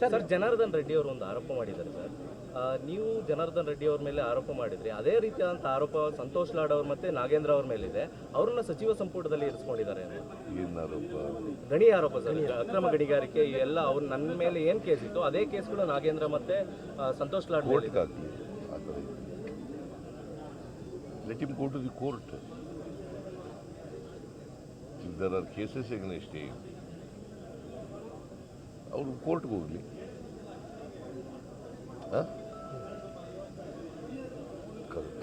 Sir Janardhan Reddy ಅವರು ಒಂದು ಆರೋಪ ಮಾಡಿದ್ದಾರೆ ಸರ್. ನೀವು ಜನಾರ್ದನ್ ರೆಡ್ಡಿ ಅವ್ರ ಮೇಲೆ ಆರೋಪ ಮಾಡಿದ್ರಿ, ಅದೇ ರೀತಿಯಾದಂಥ ಆರೋಪ ಸಂತೋಷ್ ಲಾಡ್ ಅವ್ರ ಮತ್ತೆ ನಾಗೇಂದ್ರ ಅವ್ರ ಮೇಲಿದೆ. ಅವ್ರನ್ನ ಸಚಿವ ಸಂಪುಟದಲ್ಲಿ ಇರಿಸ್ಕೊಂಡಿದ್ದಾರೆ. ಗಣಿ ಆರೋಪ ಸರ್, ಅಕ್ರಮ ಗಣಿಗಾರಿಕೆ ಎಲ್ಲ ಅವ್ರು ನನ್ನ ಮೇಲೆ ಏನು ಕೇಸ್ ಇತ್ತು ಅದೇ ಕೇಸ್ಗಳು ನಾಗೇಂದ್ರ ಮತ್ತೆ ಸಂತೋಷ್ ಲಾಡ್ ಕೋರ್ಟ್ಗೆ ಹಾಕಲಿ. Let him go to the court. If there are cases against him, ಅವರು ಕೋರ್ಟ್ಗೆ ಹೋಗಲಿ.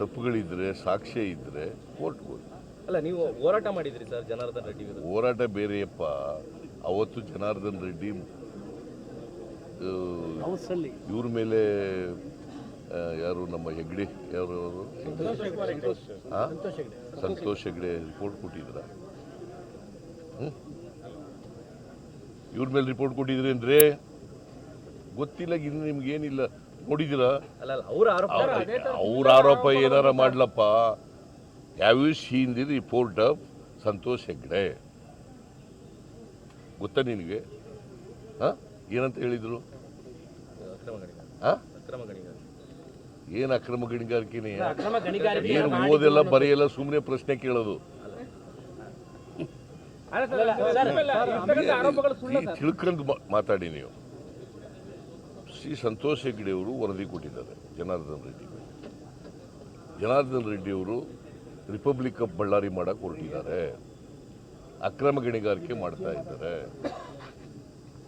ತಪ್ಪುಗಳಿದ್ರೆ, ಸಾಕ್ಷ್ಯ ಇದ್ರೆ ಕೋರ್ಟ್ಗೆ ಹೋಗಿ. ಅಲ್ಲ, ನೀವು ಹೋರಾಟ ಮಾಡಿದ್ರಿ ಸರ್ ಜನಾರ್ದನ್ ರೆಡ್ಡಿ ವಿರುದ್ಧ. ಹೋರಾಟ ಬೇರೆಯಪ್ಪ. ಅವತ್ತು ಜನಾರ್ದನ್ ರೆಡ್ಡಿ ಇವ್ರ ಮೇಲೆ ಯಾರು ನಮ್ಮ ಹೆಗ್ಡೆ, ಯಾರು ಸಂತೋಷ್ ಹೆಗ್ಡೆ ರಿಪೋರ್ಟ್ ಕೊಟ್ಟಿದ್ರ? ಇವ್ರ ಮೇಲೆ ರಿಪೋರ್ಟ್ ಕೊಟ್ಟಿದ್ರೇನ್ರಿ? ಗೊತ್ತಿಲ್ಲ. ಇನ್ನು ನಿಮ್ಗೇನಿಲ್ಲ, ನೋಡಿದ್ದೀರಾ? ಅವ್ರ ಆರೋಪ ಏನಾರ ಮಾಡ್ಲಪ್ಪ. Have you seen the report of Santosh Hegde? ಗೊತ್ತಾ ನಿನಗೆ? ಏನಂತ ಹೇಳಿದ್ರು? ಏನು ಅಕ್ರಮ ಗಣಿಗಾರಿಕೆನೇ? ಏನು ಓದೆಲ್ಲ ಬರೆಯಲ್ಲ, ಸುಮ್ಮನೆ ಪ್ರಶ್ನೆ ಕೇಳೋದು. ತಿಳ್ಕೊಂಡು ಮಾತಾಡಿ ನೀವು. ಸಂತೋಷ್ ಹೆಗ್ಡೆ ಅವರು ವರದಿ ಕೊಟ್ಟಿದ್ದಾರೆ ಜನಾರ್ದನ್ ರೆಡ್ಡಿ. ಜನಾರ್ದನ್ ರೆಡ್ಡಿ ಅವರು ರಿಪಬ್ಲಿಕ್ ಆಫ್ ಬಳ್ಳಾರಿ ಮಾಡಕ್ಕೆ ಹೊರಟಿದ್ದಾರೆ, ಅಕ್ರಮ ಗಣಿಗಾರಿಕೆ ಮಾಡ್ತಾ ಇದ್ದಾರೆ,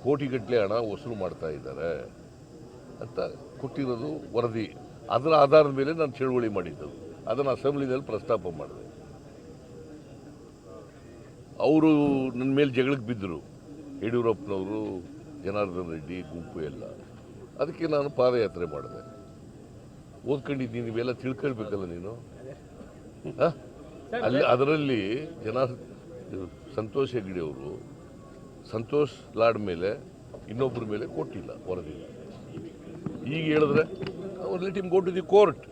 ಕೋಟಿಗಟ್ಟಲೆ ಹಣ ವಸೂಲು ಮಾಡ್ತಾ ಇದ್ದಾರೆ ಅಂತ ಕೊಟ್ಟಿರೋದು ವರದಿ. ಅದರ ಆಧಾರದ ಮೇಲೆ ನಾನು ಚಳುವಳಿ ಮಾಡಿದ್ದು, ಅದನ್ನು ಅಸೆಂಬ್ಲಿನಲ್ಲಿ ಪ್ರಸ್ತಾಪ ಮಾಡಿದೆ. ಅವರು ನನ್ನ ಮೇಲೆ ಜಗಳಕ್ಕೆ ಬಿದ್ದರು, ಯಡಿಯೂರಪ್ಪನವರು, ಜನಾರ್ದನ್ ರೆಡ್ಡಿ ಗುಂಪು ಎಲ್ಲ. ಅದಕ್ಕೆ ನಾನು ಪಾದಯಾತ್ರೆ ಮಾಡಿದೆ. ಓದ್ಕೊಂಡಿದ್ದೀನಿ, ನೀವೆಲ್ಲ ತಿಳ್ಕೊಳ್ಬೇಕಲ್ಲ ನೀನು. ಅಲ್ಲಿ ಅದರಲ್ಲಿ ಸಂತೋಷ್ ಹೆಗ್ಡೆ ಅವರು ಸಂತೋಷ್ ಲಾಡ್ ಮೇಲೆ ಇನ್ನೊಬ್ಬರ ಮೇಲೆ ಕೊಟ್ಟಿಲ್ಲ ವರದಿ. ಈಗ ಹೇಳಿದ್ರೆ let him go to the court.